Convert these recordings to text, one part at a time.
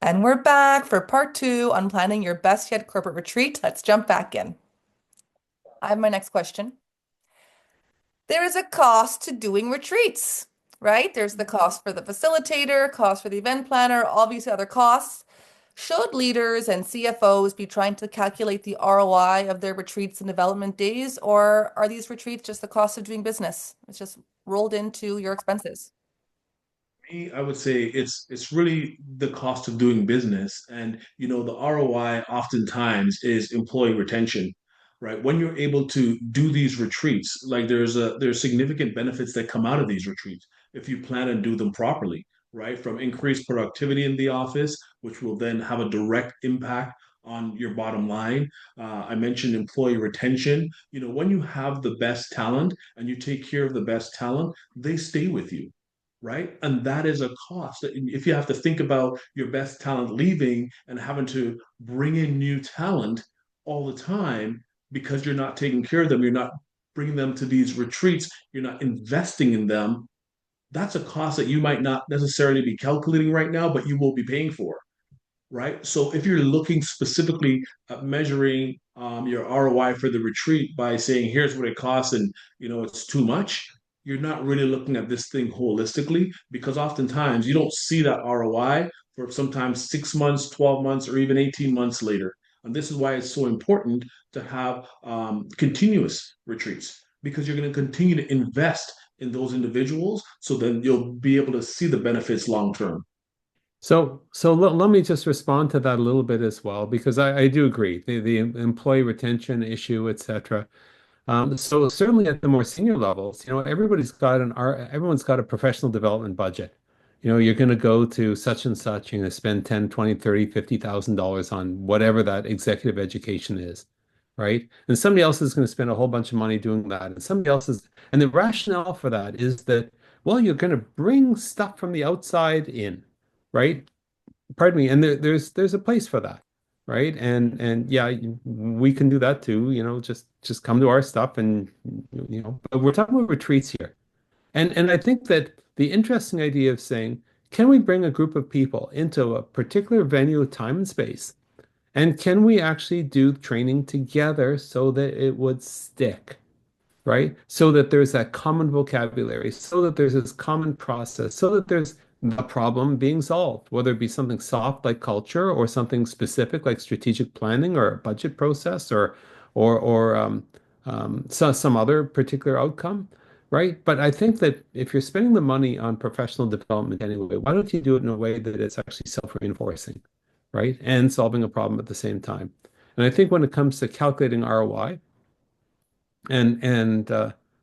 And we're back for part two on planning your best yet corporate retreat. Let's jump back in. I have my next question. There is a cost to doing retreats, right? There's the cost for the facilitator, cost for the event planner, obviously other costs. Should leaders and CFOs be trying to calculate the ROI of their retreats and development days, or are these retreats just the cost of doing business? It's just rolled into your expenses. Me, I would say it's really the cost of doing business, and the ROI oftentimes is employee retention, right? When you're able to do these retreats, like there's significant benefits that come out of these retreats if you plan and do them properly, right? From increased productivity in the office, which will then have a direct impact on your bottom line. I mentioned employee retention. When you have the best talent and you take care of the best talent, they stay with you, right? And that is a cost. If you have to think about your best talent leaving and having to bring in new talent all the time because you're not taking care of them, you're not bringing them to these retreats, you're not investing in them, that's a cost that you might not necessarily be calculating right now, but you will be paying for, right? So if you're looking specifically at measuring your ROI for the retreat by saying, here's what it costs and it's too much, you're not really looking at this thing holistically because oftentimes you don't see that ROI for sometimes 6 months, 12 months, or even 18 months later. And this is why it's so important to have continuous retreats because you're going to continue to invest in those individuals so then you'll be able to see the benefits long term. So let me just respond to that a little bit as well, because I do agree the employee retention issue, etc. So certainly at the more senior levels, everyone's got a professional development budget. You're going to go to such and such, you're going to spend 10, 20, 30, $50,000 on whatever that executive education is, right? And somebody else is going to spend a whole bunch of money doing that. And the rationale for that is that, well, you're going to bring stuff from the outside in, right? Pardon me, and there's a place for that, right? And yeah, we can do that too, just come to our stuff and but we're talking about retreats here. And I think that the interesting idea of saying, can we bring a group of people into a particular venue, time and space, and can we actually do training together so that it would stick? Right? So that there's that common vocabulary, so that there's this common process, so that there's the problem being solved, whether it be something soft like culture or something specific like strategic planning or a budget process or some other particular outcome, right? But I think that if you're spending the money on professional development anyway, why don't you do it in a way that it's actually self-reinforcing, right? And solving a problem at the same time. And I think when it comes to calculating ROI, and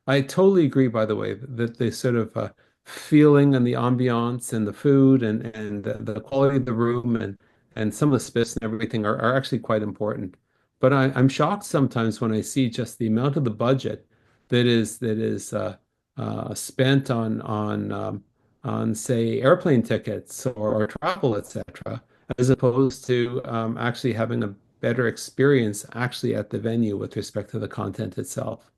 I totally agree, by the way, that the sort of feeling and the ambiance and the food and the quality of the room and some of the space and everything are actually quite important. But I'm shocked sometimes when I see just the amount of the budget that is spent on say airplane tickets or travel, etc., as opposed to actually having a better experience actually at the venue with respect to the content itself,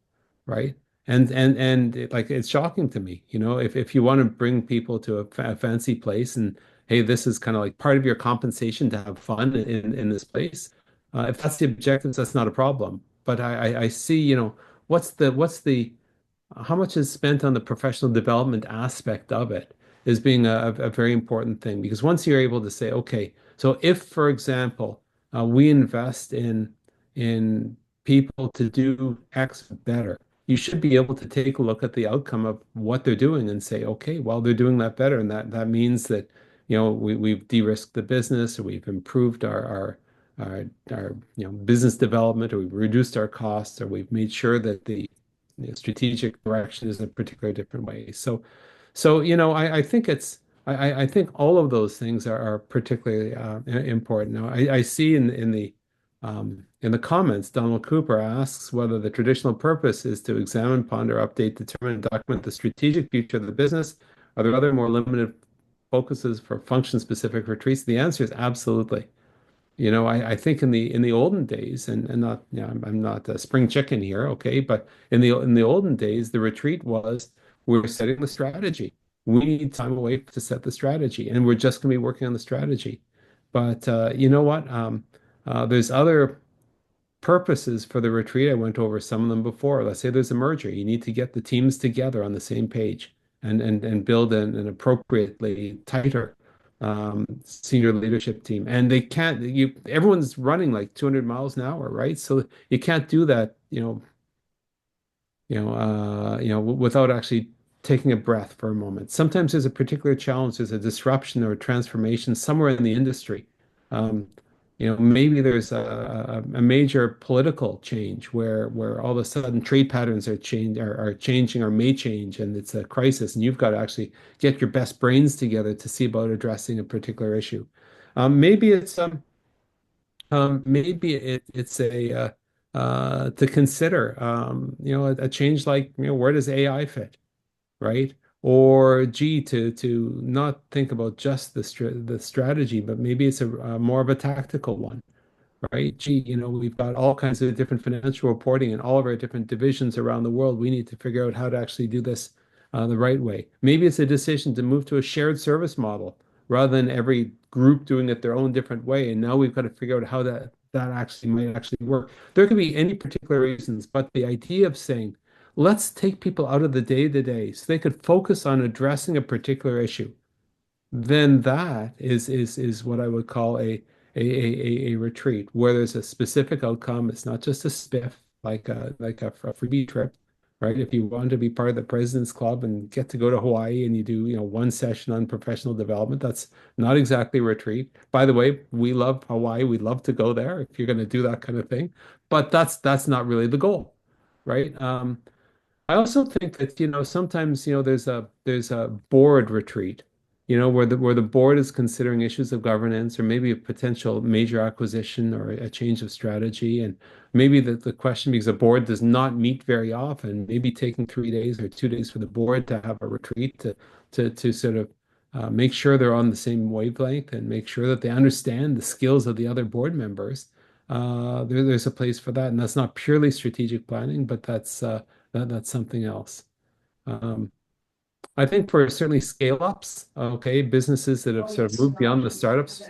right? It's shocking to me, if you want to bring people to a fancy place and hey, this is kind of like part of your compensation to have fun in this place. If that's the objectives, that's not a problem. But I see, what's the how much is spent on the professional development aspect of it is being a very important thing because once you're able to say, okay, so if, for example, we invest in people to do X better, you should be able to take a look at the outcome of what they're doing and say, okay, well, they're doing that better, and that means that we've de-risked the business or we've improved our business development or we've reduced our costs or we've made sure that the strategic direction is in a particular different way. So I think I think all of those things are particularly important. Now, I see in the comments, Donald Cooper asks whether the traditional purpose is to examine, ponder, update, determine, and document the strategic future of the business. Are there other more limited focuses for function-specific retreats? The answer is absolutely. I think in the olden days, and not, I'm not a spring chicken here, okay, but in the olden days, the retreat was we're setting the strategy. We need time away to set the strategy, and we're just going to be working on the strategy. But you know what? There's other purposes for the retreat. I went over some of them before. Let's say there's a merger. You need to get the teams together on the same page and build an appropriately tighter senior leadership team. And they can't, everyone's running like 200 miles an hour, right? So you can't do that, without actually taking a breath for a moment. Sometimes there's a particular challenge, there's a disruption or a transformation somewhere in the industry. Um, maybe there's a major political change where all of a sudden trade patterns are changing or may change, and it's a crisis, and you've got to actually get your best brains together to see about addressing a particular issue. Maybe it's to consider, a change like, where does AI fit, right? Or gee, to not think about just the strategy, but maybe it's a more of a tactical one, right? Gee, we've got all kinds of different financial reporting in all of our different divisions around the world. We need to figure out how to actually do this the right way. Maybe it's a decision to move to a shared service model rather than every group doing it their own different way. And now we've got to figure out how that actually might actually work. There could be any particular reasons, but the idea of saying, let's take people out of the day-to-day so they could focus on addressing a particular issue, then that is what I would call a retreat where there's a specific outcome. It's not just a spiff like a freebie trip, right? If you want to be part of the President's Club and get to go to Hawaii and you do, one session on professional development, that's not exactly a retreat. By the way, we love Hawaii. We'd love to go there if you're going to do that kind of thing, but that's not really the goal, right? I also think that, sometimes, there's a board retreat, where the board is considering issues of governance or maybe a potential major acquisition or a change of strategy. And maybe the question, because the board does not meet very often, maybe taking 3 days or 2 days for the board to have a retreat to sort of make sure they're on the same wavelength and make sure that they understand the skills of the other board members. There's a place for that, and that's not purely strategic planning, but that's something else. Um, I think for certainly scale ups, okay, businesses that have sort of moved beyond the startup space,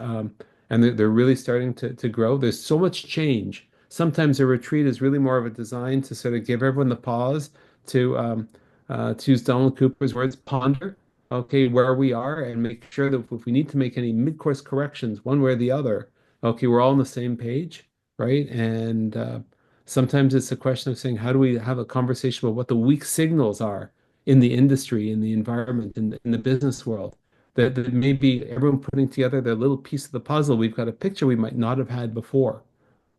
and they're really starting to grow. There's so much change. Sometimes a retreat is really more of a design to sort of give everyone the pause to use Donald Cooper's words, ponder, okay, where we are and make sure that if we need to make any mid-course corrections one way or the other, okay, we're all on the same page, right? And sometimes it's a question of saying, how do we have a conversation about what the weak signals are in the industry, in the environment, in the business world? That maybe everyone putting together their little piece of the puzzle, we've got a picture we might not have had before,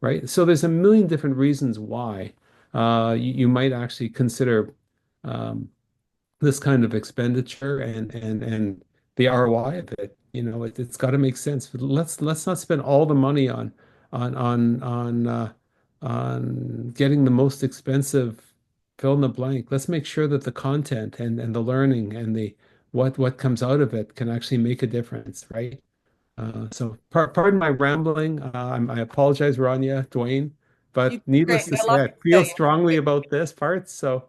right? So there's a million different reasons why you might actually consider um, this kind of expenditure and the ROI of it. It's got to make sense. But let's not spend all the money on on on uh, on getting the most expensive fill in the blank. Let's make sure that the content and the learning and the what comes out of it can actually make a difference, right? So pardon my rambling. I apologize, Rania, Dwayne, You but did great. needless to I say, love I what you feel say. strongly about this part. So.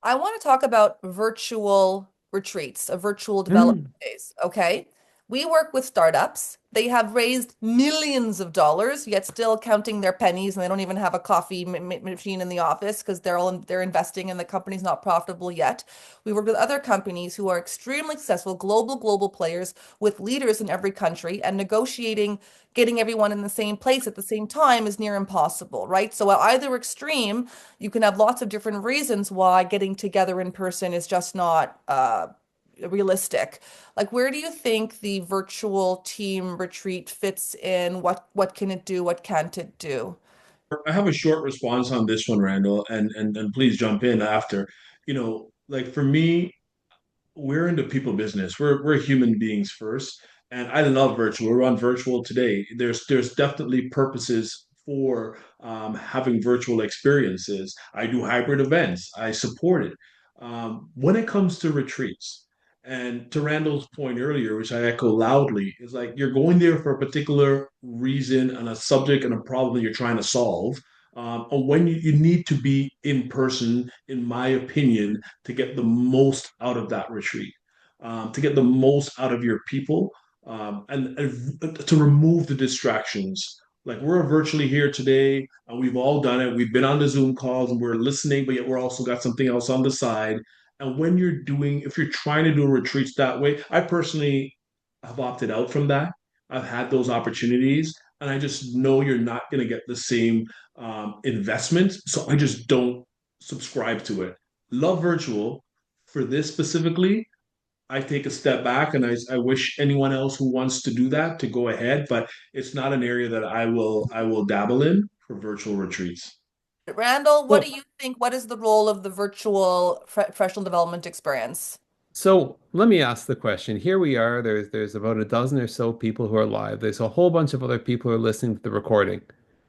I want to talk about virtual retreats, a virtual development Mm. days. Okay. We work with startups. They have raised millions of dollars, yet still counting their pennies, and they don't even have a coffee machine in the office because they're investing and the company's not profitable yet. We work with other companies who are extremely successful, global players with leaders in every country, and negotiating, getting everyone in the same place at the same time is near impossible, right? So at either extreme, you can have lots of different reasons why getting together in person is just not realistic. Like, where do you think the virtual team retreat fits in? What can it do? What can't it do? I have a short response on this one, Randall, and please jump in after. Like for me, we're into people business. We're human beings first, and I love virtual. We're on virtual today. There's definitely purposes for having virtual experiences. I do hybrid events. I support it. When it comes to retreats, and to Randall's point earlier, which I echo loudly, is like you're going there for a particular reason and a subject and a problem that you're trying to solve. And when you need to be in person, in my opinion, to get the most out of that retreat. to get the most out of your people, and to remove the distractions. Like we're virtually here today, and we've all done it. We've been on the Zoom calls and we're listening, but yet we're also got something else on the side. And when you're doing, if you're trying to do retreats that way, I personally have opted out from that. I've had those opportunities, and I just know you're not going to get the same investment. So I just don't subscribe to it. Love virtual for this specifically. I take a step back, and I wish anyone else who wants to do that to go ahead, but it's not an area that I will dabble in for virtual retreats. Randall, what do Well, you think? What is the role of the virtual professional development experience? so let me ask the question. Here we are. There's about a dozen or so people who are live. There's a whole bunch of other people who are listening to the recording.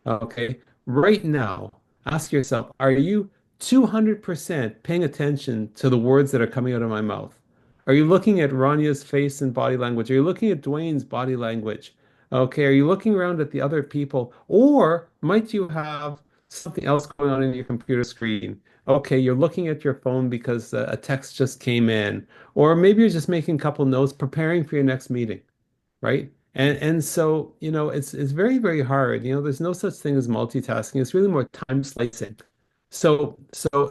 Okay. Right now, ask yourself, are you 200% paying attention to the words that are coming out of my mouth? Are you looking at Ranya's face and body language? Are you looking at Dwayne's body language? Okay. Are you looking around at the other people? Or might you have something else going on in your computer screen? Okay, you're looking at your phone because a text just came in, or maybe you're just making a couple notes, preparing for your next meeting, right? And so, it's very, very hard. There's no such thing as multitasking. It's really more time slicing. So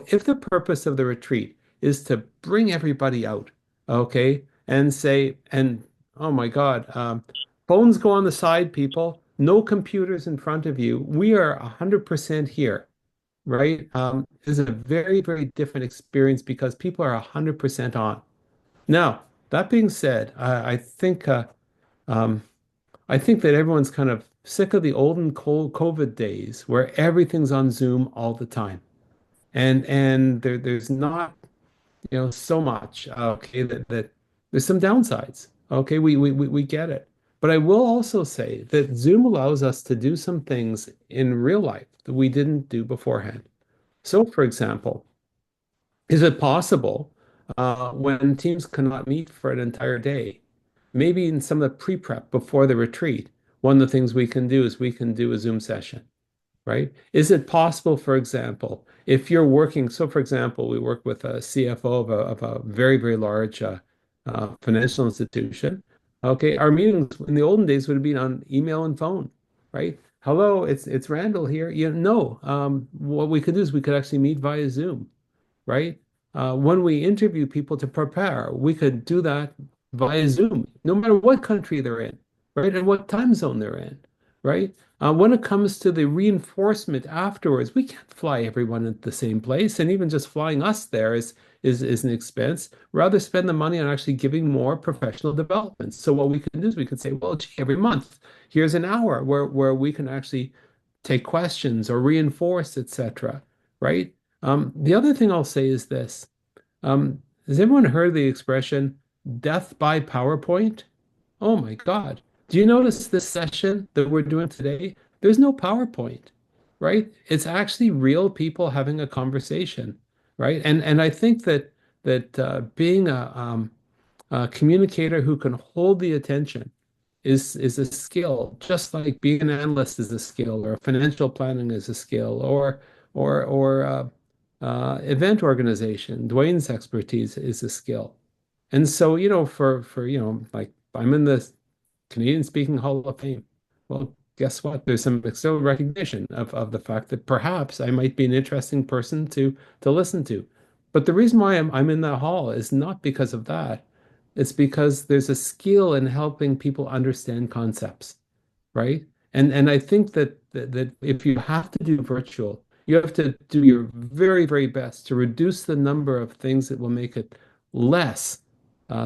if the purpose of the retreat is to bring everybody out, okay, and say, and oh my God, phones go on the side, people, no computers in front of you. We are 100% here, right? Is a very, very different experience because people are 100% on. Now, that being said, um, I think that everyone's kind of sick of the old and cold COVID days where everything's on Zoom all the time. And there's not, so much, okay, that there's some downsides. Okay, we get it. But I will also say that Zoom allows us to do some things in real life that we didn't do beforehand. So, for example, is it possible when teams cannot meet for an entire day, maybe in some of the pre-prep before the retreat, one of the things we can do is we can do a Zoom session, right? Is it possible, for example, if you're working, so for example, we work with a CFO of a very, very large financial institution. Okay, our meetings in the olden days would have been on email and phone, right? Hello, it's Randall here. What we could do is we could actually meet via Zoom, right? When we interview people to prepare, we could do that via Zoom, no matter what country they're in, right? And what time zone they're in, right? When it comes to the reinforcement afterwards, we can't fly everyone at the same place, and even just flying us there is an expense. Rather spend the money on actually giving more professional development. So what we can do is we can say, well, gee, every month, here's an hour where we can actually take questions or reinforce, etc. Right? The other thing I'll say is this. Has everyone heard the expression death by PowerPoint? Oh my God. Do you notice this session that we're doing today? There's no PowerPoint, right? It's actually real people having a conversation, right? And I think that being a communicator who can hold the attention is a skill, just like being an analyst is a skill, or financial planning is a skill, or event organization. Dwayne's expertise is a skill. And so, for like I'm in the Canadian Speaking Hall of Fame. Well, guess what? There's some external recognition of the fact that perhaps I might be an interesting person to listen to. But the reason why I'm in that hall is not because of that. It's because there's a skill in helping people understand concepts, right? And I think that if you have to do virtual, you have to do your very, very best to reduce the number of things that will make it less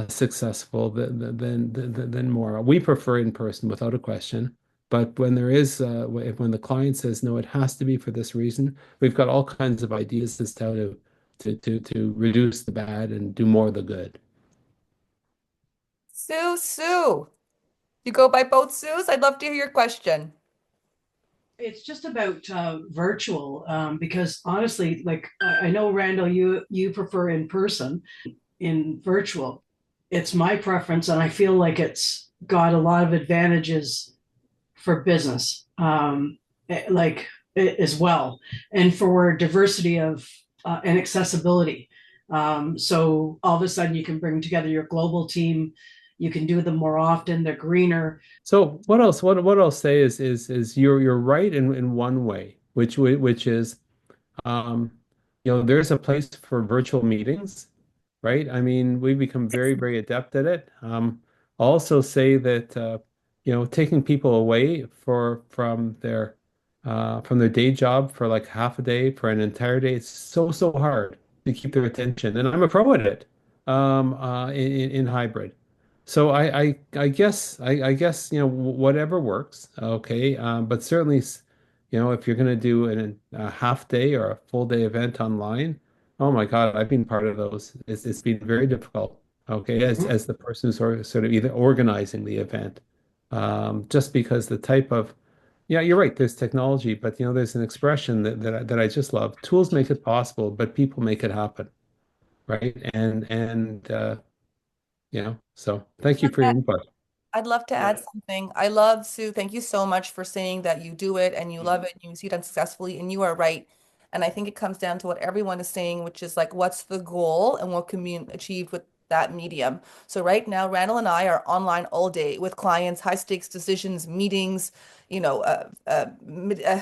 successful than more. We prefer in person without a question. But when there is, when the client says, no, it has to be for this reason, we've got all kinds of ideas as to how to reduce the bad and do more of the good. Sue. You go by both Sues? I'd love to hear your question. It's just about virtual because honestly, like I know Randall, you prefer in person. In virtual, it's my preference, and I feel like it's got a lot of advantages for business, like as well, and for diversity of and accessibility. So all of a sudden you can bring together your global team. You can do them more often. They're greener. So what else? What I'll say is you're right in one way, which is um, there's a place for virtual meetings, right? I mean, we've become very adept at it. I'll also say that taking people away from their day job for like half a day, for an entire day, it's so hard to keep their attention. And I'm a pro at it in hybrid. So I guess whatever works, okay. But certainly, if you're going to do a half day or a full day event online, oh my God, I've been part of those. It's been very difficult, okay, as the person who's sort of either organizing the event, just because the type of yeah, you're right. There's technology, but there's an expression that I just love. Tools make it possible, but people make it happen, right? So thank you for your input. I'd love to add Yeah. something. I love, Sue, thank you so much for saying that you do it and you love Mhm. it and you see it done successfully, and you are right. And I think it comes down to what everyone is saying, which is like, what's the goal and what can be achieved with that medium? So right now, Randall and I are online all day with clients, high stakes decisions, meetings,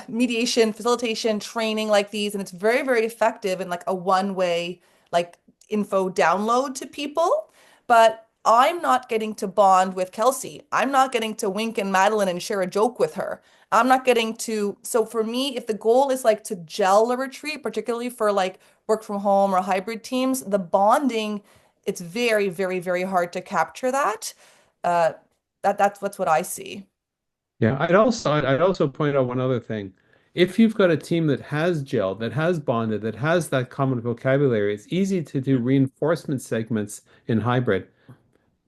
mediation, facilitation, training like these. And it's very effective in like a one-way, like info download to people. But I'm not getting to bond with Kelsey. I'm not getting to wink and Madeline and share a joke with her. I'm not getting to. So for me, if the goal is like to gel a retreat, particularly for like work from home or hybrid teams, the bonding, it's very hard to capture that. Uh, that's what I see. Yeah, I'd also point out one other thing. If you've got a team that has gelled, that has bonded, that has that common vocabulary, it's easy to do reinforcement segments in hybrid.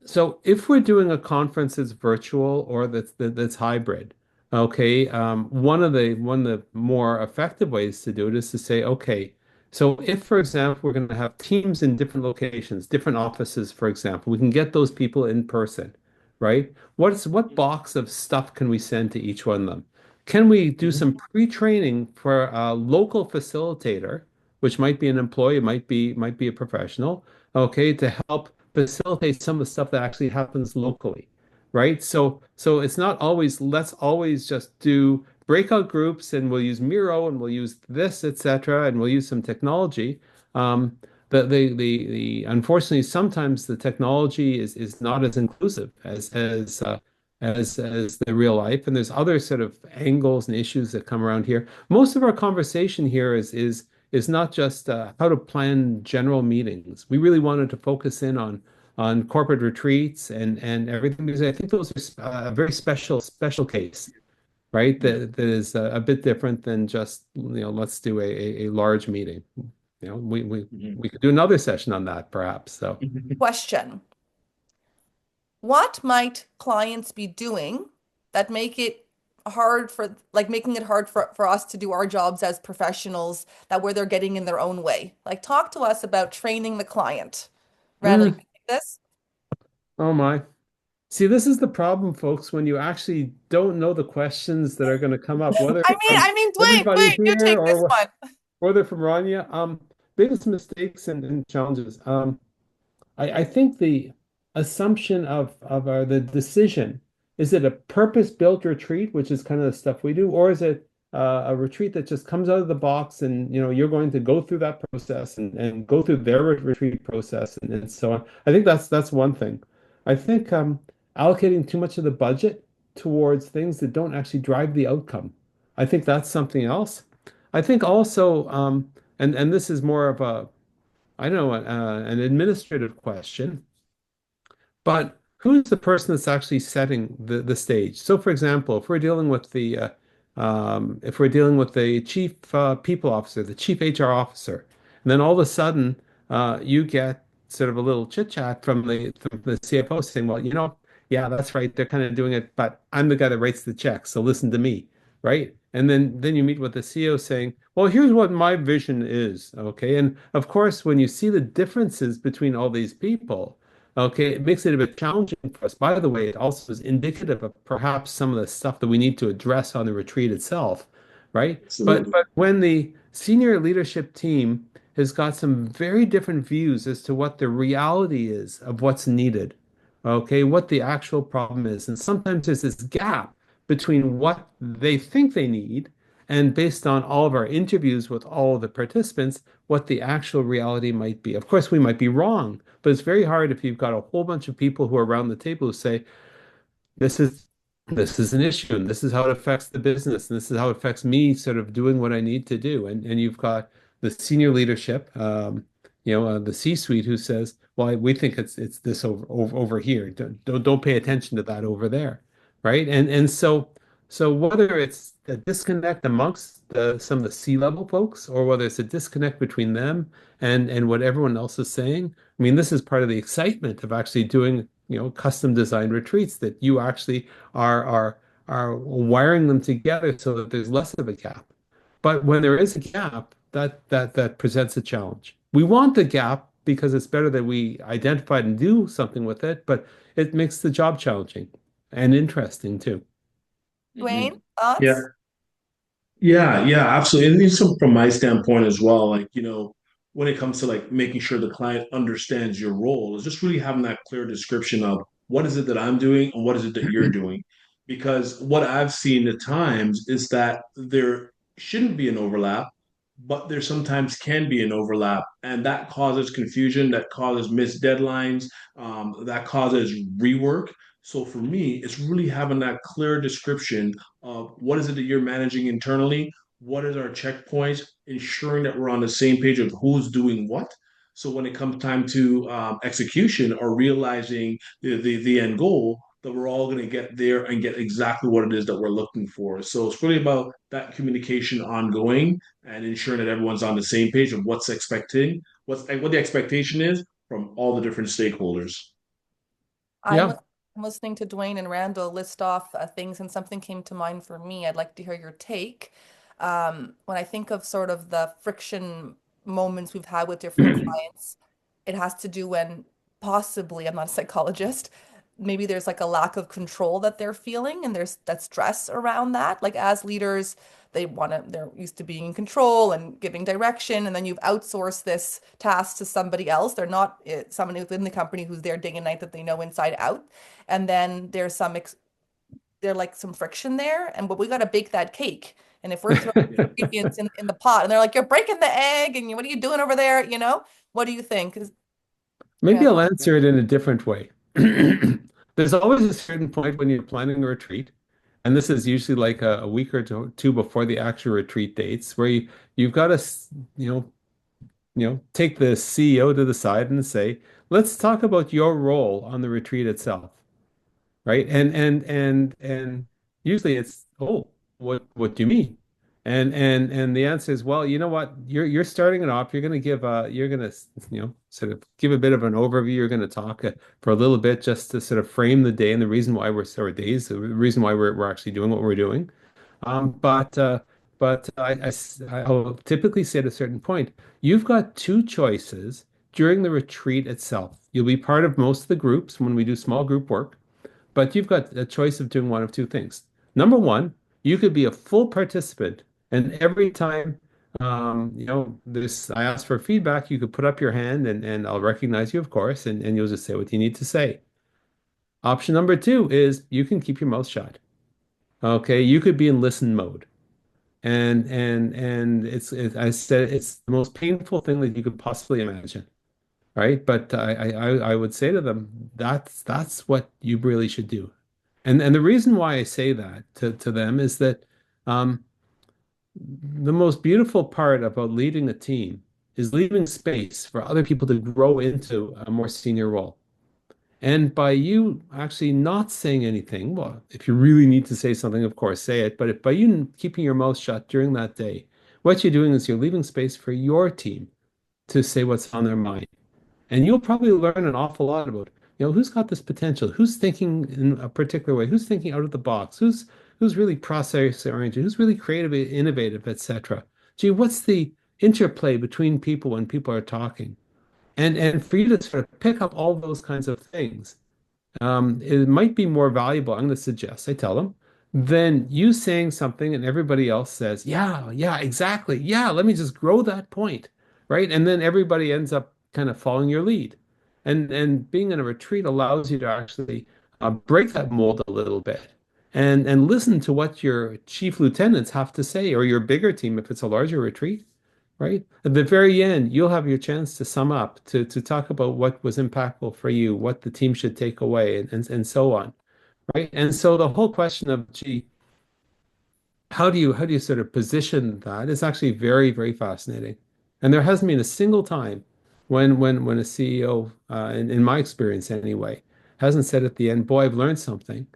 So if we're doing a conference that's virtual or that's hybrid, okay, one of the more effective ways to do it is to say, okay, so if, for example, we're going to have teams in different locations, different offices, for example, we can get those people in person, right? What box of stuff can we send to each one of them? Can we do Mhm. some pre-training for a local facilitator, which might be an employee, might be a professional, okay, to help facilitate some of the stuff that actually happens locally, right? So it's not always let's always just do breakout groups and we'll use Miro and we'll use this, etc., and we'll use some technology. Um, the unfortunately sometimes the technology is not as inclusive as the real life, and there's other sort of angles and issues that come around here. Most of our conversation here is not just how to plan general meetings. We really wanted to focus in on corporate retreats and everything because I think those are a very special case, right? Yeah. That is a bit different than just let's do a large meeting. We could do another session on that perhaps. So. Mhm. Question. What might clients be doing that make it hard for like making it hard for us to do our jobs as professionals that where they're getting in their own way? Like talk to us about training the client. Randall, you Mm, can take this? oh my. See, this is the problem, folks, when you actually don't know the questions that are going to come up, whether from I mean, everybody Dwayne, you here take this or one. whether from Rania. Biggest mistakes and challenges. I think the assumption of the decision, is it a purpose-built retreat, which is kind of the stuff we do, or is it a retreat that just comes out of the box and you're going to go through that process and go through their retreat process and so on. I think that's one thing. I think allocating too much of the budget towards things that don't actually drive the outcome. I think that's something else. I think also, and this is more of a I don't know, an administrative question, but who's the person that's actually setting the stage? So, for example, if we're dealing with the chief people officer, the chief HR officer, and then all of a sudden you get sort of a little chit chat from the CFO saying, "Well, yeah, that's right, they're kind of doing it, but I'm the guy that writes the check, so listen to me." Right? And then you meet with the CEO saying, "Well, here's what my vision is." Okay. And of course, when you see the differences between all these people, okay, it makes it a bit challenging for us. By the way, it also is indicative of perhaps some of the stuff that we need to address on the retreat itself, right? But Absolutely. but when the senior leadership team has got some very different views as to what the reality is of what's needed. Okay, what the actual problem is. And sometimes there's this gap between what they think they need and based on all of our interviews with all of the participants, what the actual reality might be. Of course, we might be wrong, but it's very hard if you've got a whole bunch of people who are around the table who say, this is this is an issue and this is how it affects the business and this is how it affects me sort of doing what I need to do. And you've got the senior leadership, the C-suite who says, well, we think it's this over here. Don't pay attention to that over there, right? And so whether it's a disconnect amongst some of the C-level folks or whether it's a disconnect between them and what everyone else is saying, I mean, this is part of the excitement of actually doing, custom designed retreats that you actually are wiring them together so that there's less of a gap. But when there is a gap, that presents a challenge. We want the gap because it's better that we identify it and do something with it, but it makes the job challenging and interesting too. Dwayne, Mhm. Yeah, thoughts? yeah, absolutely. And even from my standpoint as well, like, when it comes to like making sure the client understands your role, is just really having that clear description of what is it that I'm doing and what is it that you're doing. Because what I've seen at times is that there shouldn't be an overlap, but there sometimes can be an overlap. And that causes confusion, that causes missed deadlines, that causes rework. So for me, it's really having that clear description of what is it that you're managing internally, what is our checkpoints, ensuring that we're on the same page of who's doing what. So when it comes time to execution or realizing the end goal, that we're all going to get there and get exactly what it is that we're looking for. So it's really about that communication ongoing and ensuring that everyone's on the same page of what the expectation is from all the different stakeholders. I'm, Yeah. lis- I'm listening to Dwayne and Randall list off things, and something came to mind for me. I'd like to hear your take. When I think of sort of the friction moments we've had with different clients, it has to do when possibly, I'm not a psychologist, maybe there's like a lack of control that they're feeling, and there's that stress around that. Like as leaders, they're used to being in control and giving direction, and then you've outsourced this task to somebody else. They're not someone within the company who's there day and night that they know inside out. And then there's like some friction there, and but we got to bake that cake. And if we're throwing ingredients in the pot, and they're like, "You're breaking the egg," and what are you doing over there? What do you think? Maybe I'll Randall? answer it in a different way. There's always a certain point when you're planning a retreat, and this is usually like a week or two before the actual retreat dates, where you've got to, you know, take the CEO to the side and say, let's talk about your role on the retreat itself, right? And usually it's, oh, what do you mean? And the answer is, well, you know what? You're starting it off. You're gonna sort of give a bit of an overview. You're gonna talk for a little bit just to sort of frame the day and the reason why the reason why we're actually doing what we're doing. But I'll typically say at a certain point, you've got two choices during the retreat itself. You'll be part of most of the groups when we do small group work. But you've got a choice of doing one of two things. Number one, you could be a full participant, and every time this I ask for feedback, you could put up your hand and I'll recognize you, of course, and you'll just say what you need to say. Option number two is you can keep your mouth shut. Okay, you could be in listen mode. And I said it's the most painful thing that you could possibly imagine, right? But I would say to them, that's what you really should do. And the reason why I say that to them is that um, the most beautiful part about leading a team is leaving space for other people to grow into a more senior role. And by you actually not saying anything, well, if you really need to say something, of course, say it. But if by you keeping your mouth shut during that day, what you're doing is you're leaving space for your team to say what's on their mind. And you'll probably learn an awful lot about, who's got this potential, who's thinking in a particular way, who's thinking out of the box, who's really process oriented, who's really creative, innovative, etc. Gee, what's the interplay between people when people are talking? And for you to sort of pick up all those kinds of things, it might be more valuable, I'm going to suggest, I tell them, than you saying something and everybody else says, yeah, yeah, exactly. Yeah, let me just grow that point. right? And then everybody ends up kind of following your lead. And being in a retreat allows you to actually break that mold a little bit and listen to what your chief lieutenants have to say, or your bigger team if it's a larger retreat, right? At the very end, you'll have your chance to sum up, to talk about what was impactful for you, what the team should take away, and so on, right? And so the whole question of, gee, how do you sort of position that is actually very, very fascinating. And there hasn't been a single time when a CEO, in my experience anyway, hasn't said at the end, "Boy, I've learned something.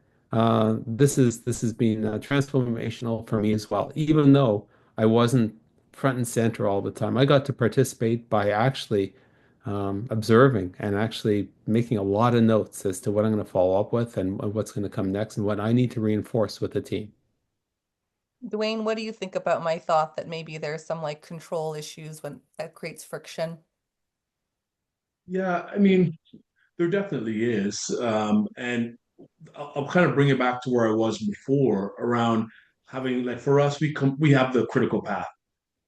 This has been transformational for me as well." Even though I wasn't front and center all the time, I got to participate by actually observing and actually making a lot of notes as to what I'm going to follow up with and what's going to come next and what I need to reinforce with the team. Dwayne, what do you think about my thought that maybe there's some like control issues when that creates friction? Yeah, I mean, there definitely is. And I'll kind of bring it back to where I was before around having, like, for us, we have the critical path.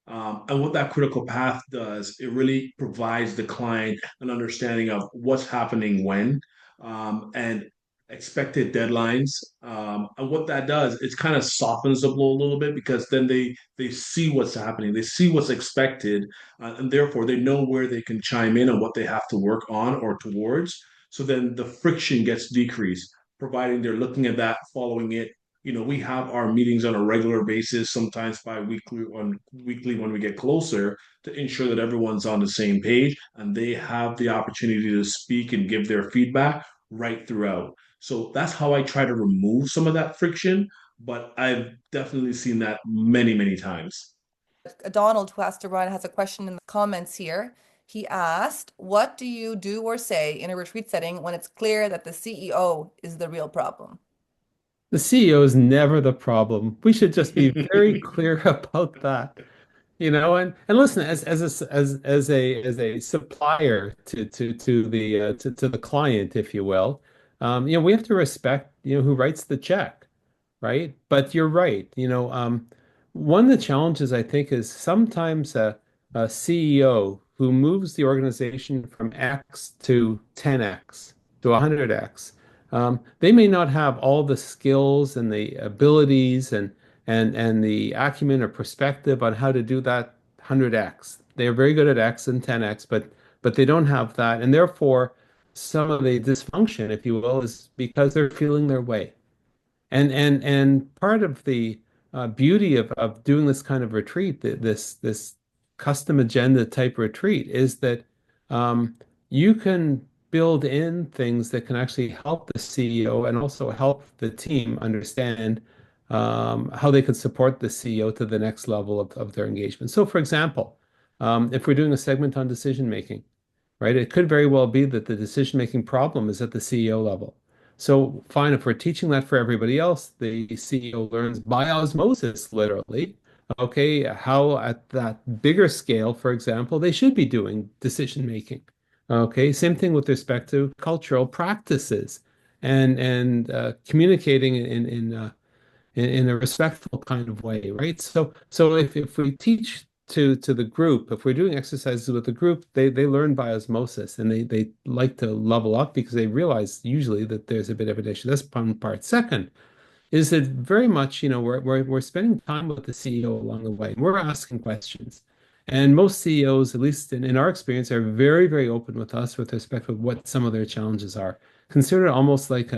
And what that critical path does, it really provides the client an understanding of what's happening when, and expected deadlines. And what that does, it kind of softens the blow a little bit because then they see what's happening, they see what's expected, and therefore they know where they can chime in on what they have to work on or towards. So then the friction gets decreased, providing they're looking at that, following it. We have our meetings on a regular basis, sometimes bi-weekly, on weekly when we get closer, to ensure that everyone's on the same page and they have the opportunity to speak and give their feedback right throughout. So that's how I try to remove some of that friction, but I've definitely seen that many, many times. Donald, who has to run, has a question in the comments here. He asked, "What do you do or say in a retreat setting when it's clear that the CEO is the real problem?" The CEO is never the problem. We should just be very clear about that, and listen, as a supplier to the client, if you will, we have to respect, who writes the check, right? But you're right. One of the challenges I think is sometimes a CEO who moves the organization from X to 10X to 100X, they may not have all the skills and the abilities and the acumen or perspective on how to do that 100X. They're very good at X and 10X, but they don't have that, and therefore some of the dysfunction, if you will, is because they're feeling their way. And part of the beauty of doing this kind of retreat, this custom agenda type retreat, is that you can build in things that can actually help the CEO and also help the team understand how they can support the CEO to the next level of their engagement. So, for example, if we're doing a segment on decision making, right? It could very well be that the decision-making problem is at the CEO level. So fine, if we're teaching that for everybody else, the CEO learns by osmosis, literally, okay, how at that bigger scale, for example, they should be doing decision making. Okay, same thing with respect to cultural practices and communicating in a respectful kind of way, right? So if we teach to the group, if we're doing exercises with the group, they learn by osmosis and they like to level up because they realize usually that there's a bit of an issue. That's one part. Second, is that very much, we're spending time with the CEO along the way. We're asking questions. And most CEOs, at least in our experience, are very, very open with us with respect to what some of their challenges are. Consider it almost like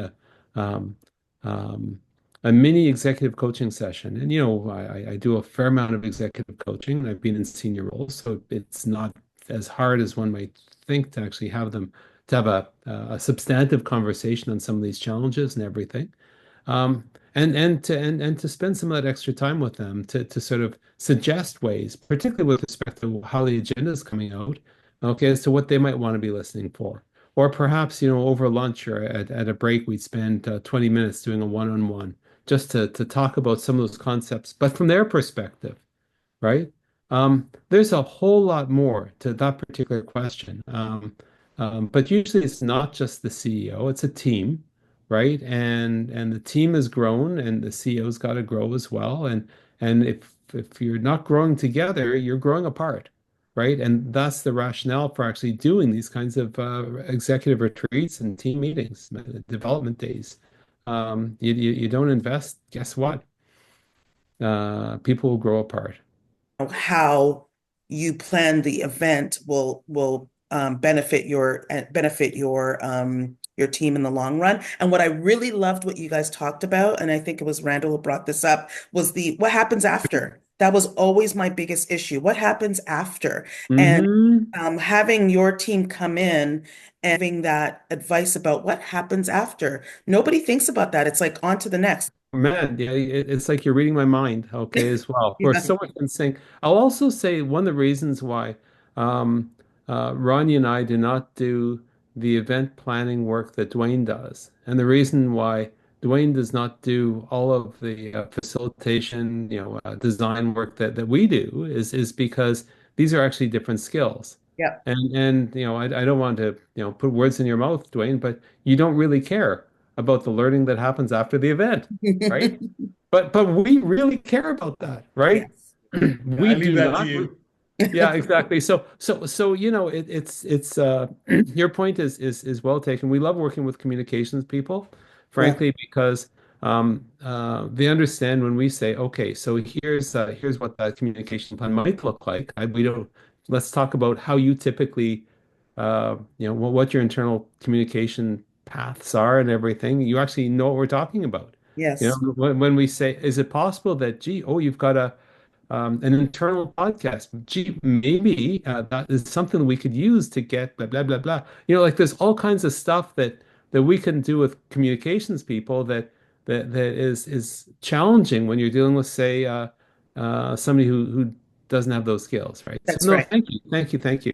um, um, a mini executive coaching session. And, I do a fair amount of executive coaching, and I've been in senior roles, so it's not as hard as one might think to actually have a substantive conversation on some of these challenges and everything. And to spend some of that extra time with them to sort of suggest ways, particularly with respect to how the agenda is coming out, okay, as to what they might want to be listening for. Or perhaps, over lunch or at a break, we'd spend 20 minutes doing a one-on-one just to talk about some of those concepts, but from their perspective, right? There's a whole lot more to that particular question. But usually it's not just the CEO, it's a team, right? And the team has grown and the CEO's got to grow as well. And if you're not growing together, you're growing apart. right? And that's the rationale for actually doing these kinds of executive retreats and team meetings, development days. You don't invest, guess what? People will grow apart. How you plan the event will benefit your team in the long run. And what I really loved what you guys talked about, and I think it was Randall who brought this up, was the what happens after. That was always my biggest issue. What happens after? And Hmm. having your team come in and giving that advice about what happens after. Nobody thinks about that. It's like on to the next. Man, yeah, it's like you're reading my mind, okay, as well. We're Yeah. so much in sync. I'll also say one of the reasons why um, Ronnie and I do not do the event planning work that Dwayne does, and the reason why Dwayne does not do all of the facilitation, design work that we do is because these are actually different skills. Yeah. And I don't want to put words in your mouth, Dwayne, but you don't really care about the learning that happens after the event, right? But we really care about that, right? Yes. Yeah, I We leave do that to not. you. Yeah, exactly. So it's your point is well taken. We love working with communications people, Yeah. frankly, because they understand when we say, okay, so here's what that communication plan might look like. We don't let's talk about how you typically what your internal communication paths are and everything. You actually know what we're talking about. Yes. When we say, is it possible that, gee, oh, you've got an internal podcast. Gee, maybe that is something we could use to get blah blah blah blah. Like there's all kinds of stuff that we can do with communications people that is challenging when you're dealing with, say, somebody who doesn't have those skills, right? So That's no, right. thank you, thank you, thank you.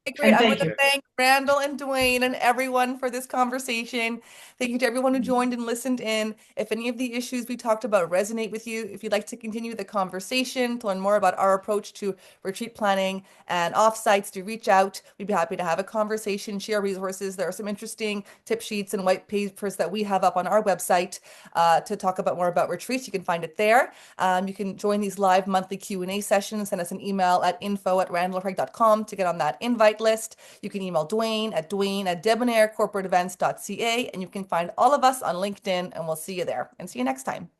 Okay, great. And I want thank to you. thank Randall and Dwayne and everyone for this conversation. Thank you to everyone who joined and listened in. If any of the issues we talked about resonate with you, if you'd like to continue the conversation, to learn more about our approach to retreat planning and offsites, do reach out. We'd be happy to have a conversation, share resources. There are some interesting tip sheets and white papers that we have up on our website to talk about more about retreats. You can find it there. You can join these live monthly Q&A sessions. Send us an email at info@randallcraig.com to get on that invite list. You can email Dwayne@debonaircorporateevents.ca, and you can find all of us on LinkedIn, and we'll see you there and see you next time.